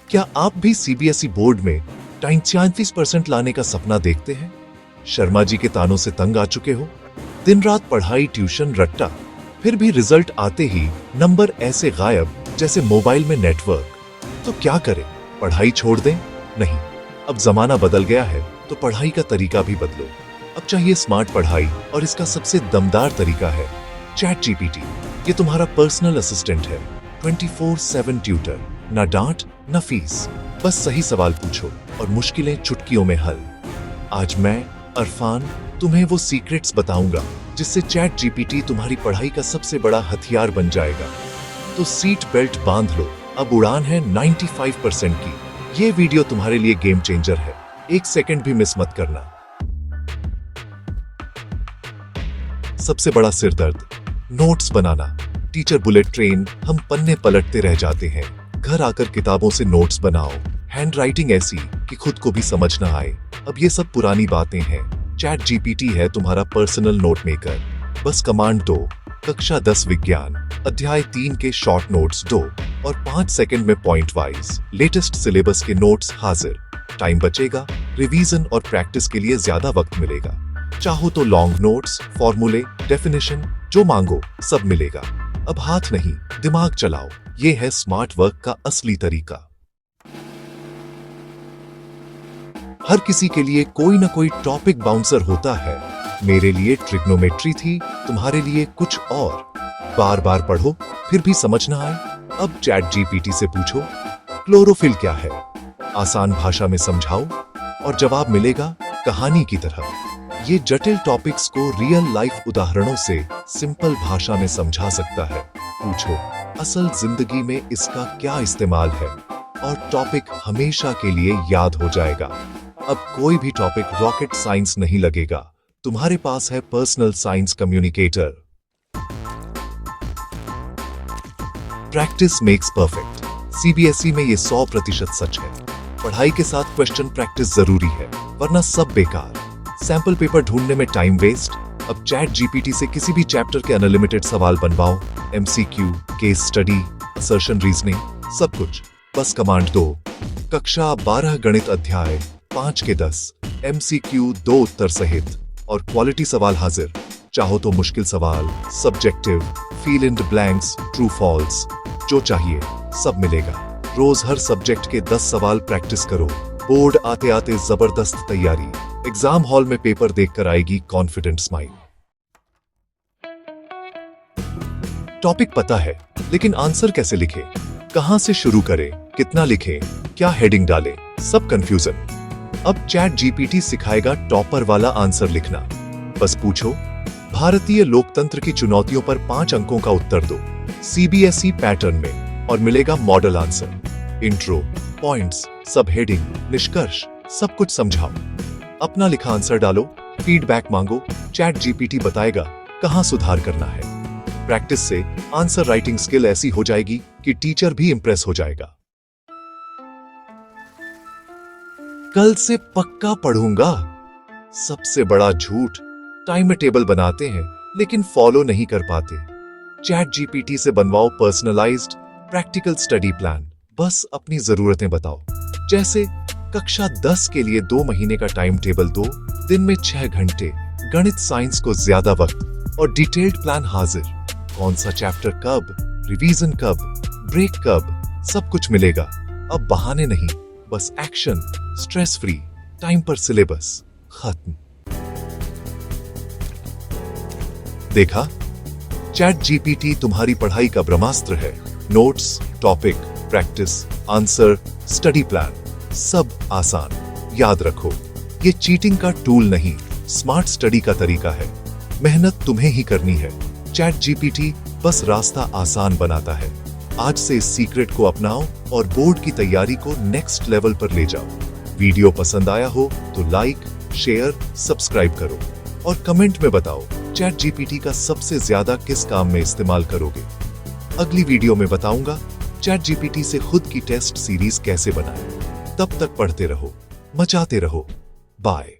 क्या आप भी सीबीएसई बोर्ड में 43% लाने का सपना देखते हैं? शर्मा जी के तानों से तंग आ चुके हो? दिन रात पढ़ाई, ट्यूशन, रट्टा, फिर भी रिजल्ट आते ही नंबर ऐसे गायब जैसे मोबाइल में नेटवर्क। तो क्या करें? पढ़ाई छोड़ दें? नहीं, अब जमाना बदल गया है तो पढ़ाई का तरीका भी बदलो। अब चाहिए स्मार्ट पढ़ाई और इसका सबसे दमदार तरीका है चैट जीपीटी। ये तुम्हारा पर्सनल असिस्टेंट है, 24/7 ट्यूटर। ना डांट ना फीस, बस सही सवाल पूछो और मुश्किलें चुटकियों में हल। आज मैं अरफान तुम्हें वो सीक्रेट्स बताऊंगा जिससे चैट जीपीटी तुम्हारी पढ़ाई का सबसे बड़ा हथियार बन जाएगा। तो सीट बेल्ट बांध लो, अब उड़ान है 95% की। ये वीडियो तुम्हारे लिए गेम चेंजर है, एक सेकंड भी मिस मत करना। सबसे बड़ा सिरदर्द, नोट्स बनाना। टीचर बुलेट ट्रेन, हम पन्ने पलटते रह जाते हैं। घर आकर किताबों से नोट्स बनाओ, हैंडराइटिंग ऐसी कि खुद को भी समझ ना आए। अब ये सब पुरानी बातें हैं। चैट जीपीटी है तुम्हारा पर्सनल नोट मेकर। बस कमांड दो, कक्षा 10 विज्ञान अध्याय 3 के शॉर्ट नोट्स दो और 5 सेकंड में पॉइंट वाइज लेटेस्ट सिलेबस के नोट्स हाजिर। टाइम बचेगा, रिवीजन और प्रैक्टिस के लिए ज्यादा वक्त मिलेगा। चाहो तो लॉन्ग नोट्स, फॉर्मूले, डेफिनेशन, जो मांगो सब मिलेगा। अब हाथ नहीं, दिमाग चलाओ। ये है स्मार्ट वर्क का असली तरीका। हर किसी के लिए कोई ना कोई टॉपिक बाउंसर होता है। मेरे लिए ट्रिग्नोमेट्री थी, तुम्हारे लिए कुछ और। बार बार पढ़ो फिर भी समझ ना आए? अब चैट जीपीटी से पूछो क्लोरोफिल क्या है, आसान भाषा में समझाओ और जवाब मिलेगा कहानी की तरह। ये जटिल टॉपिक्स को रियल लाइफ उदाहरणों से सिंपल भाषा में समझा सकता है। पूछो असल जिंदगी में इसका क्या इस्तेमाल है और टॉपिक हमेशा के लिए याद हो जाएगा। अब कोई भी टॉपिक रॉकेट साइंस नहीं लगेगा, तुम्हारे पास है personal science communicator. Practice makes perfect. CBSE में ये 100% सच है। पढ़ाई के साथ क्वेश्चन प्रैक्टिस जरूरी है, वरना सब बेकार। सैंपल पेपर ढूंढने में टाइम वेस्ट। अब चैट जीपीटी से किसी भी चैप्टर के अनलिमिटेड सवाल बनवाओ, MCQ, case study, assertion reasoning, सब कुछ। बस कमांड दो, कक्षा 12 गणित अध्याय 5 के 10, एमसीक्यू 2 उत्तर सहित और क्वालिटी सवाल हाजिर। चाहो तो मुश्किल सवाल, subjective, fill in the blanks, true false, जो चाहिए सब मिलेगा। रोज हर सब्जेक्ट के 10 सवाल प्रैक्टिस करो। बोर्ड आते आते जबरदस्त तैयारी। एग्जाम हॉल में पेपर देखकर आएगी कॉन्फिडेंट स्माइल। टॉपिक पता है, लेकिन आंसर कैसे लिखें, कहां से शुरू करें, कितना लिखें, क्या हेडिंग डालें, सब कंफ्यूजन। अब चैट जीपीटी सिखाएगा टॉपर वाला आंसर लिखना। बस पूछो भारतीय लोकतंत्र की चुनौतियों पर 5 अंकों का उत्तर दो सीबीएसई पैटर्न में और मिलेगा मॉडल आंसर। इंट्रो, पॉइंट्स, सब हेडिंग, निष्कर्ष, सब कुछ समझाओ। अपना लिखा आंसर डालो, फीडबैक मांगो, चैट जीपीटी बताएगा कहां सुधार करना है। प्रैक्टिस से आंसर राइटिंग स्किल ऐसी हो जाएगी कि टीचर भी इंप्रेस हो जाएगा। कल से पक्का पढ़ूंगा। सबसे बड़ा झूठ, टाइम टेबल बनाते हैं लेकिन फॉलो नहीं कर पाते। चैट जीपीटी से बनवाओ पर्सनलाइज्ड प्रैक्टिकल स्टडी प्लान। बस अपनी जरूरतें बताओ, जैसे कक्षा 10 के लिए 2 महीने का टाइम टेबल दो, दिन में 6 घंटे, गणित साइंस को ज्यादा वक्त और डिटेल्ड प्लान हाजिर। कौन सा चैप्टर कब, रिवीजन कब, ब्रेक कब, सब कुछ मिलेगा। अब बहाने नहीं, बस एक्शन, स्ट्रेस फ्री, टाइम पर सिलेबस खत्म। देखा, चैट जीपीटी तुम्हारी पढ़ाई का ब्रह्मास्त्र है। Notes, topic, practice, answer, study plan, सब आसान। याद रखो, ये चीटिंग का टूल नहीं, स्मार्ट स्टडी का तरीका है। मेहनत तुम्हें ही करनी है, चैट जीपीटी बस रास्ता आसान बनाता है। आज से इस सीक्रेट को अपनाओ और बोर्ड की तैयारी को नेक्स्ट लेवल पर ले जाओ। वीडियो पसंद आया हो तो लाइक, शेयर, सब्सक्राइब करो और कमेंट में बताओ चैट जीपीटी का सबसे ज्यादा किस काम में इस्तेमाल करोगे। अगली वीडियो में बताऊंगा चैट जीपीटी से खुद की टेस्ट सीरीज कैसे बनाएं। तब तक पढ़ते रहो, मचाते रहो। बाय।